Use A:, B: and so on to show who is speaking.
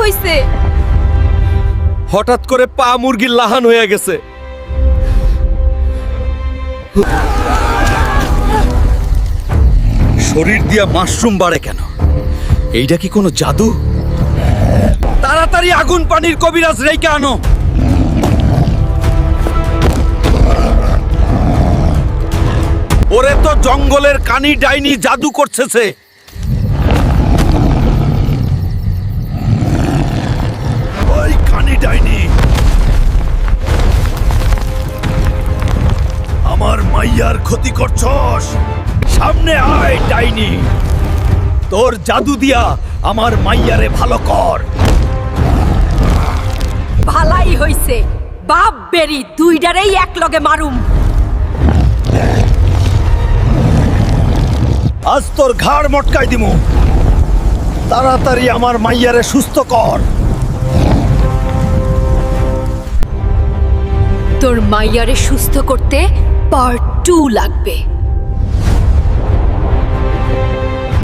A: হইছে?
B: হঠাৎ করে পা মুরগির লাহান হয়ে গেছে। শরীর দিয়া মাশরুম বাড়ে কেন? এইটা কি কোনো জাদু? তাড়াতাড়ি আগুন পানির কবিরাজ রেখে আনো। ওরে তো জঙ্গলের কানি ডাইনি জাদু করতেছে। ওই কানি ডাইনি আমার মাইয়ার ক্ষতি করছস। সামনে আয় ডাইনি, তোর জাদু দিয়া আমার মাইয়ারে ভালো কর।
A: ভালাই হইছে, বাপ বেরি দুইটারেই এক লগে মারুম।
B: আজ তোর ঘাড় মটকাই দিমু। তাড়াতাড়ি আমার মাইয়ারে সুস্থ কর।
A: তোর মাইয়ারে সুস্থ করতে পার্ট 2 লাগবে।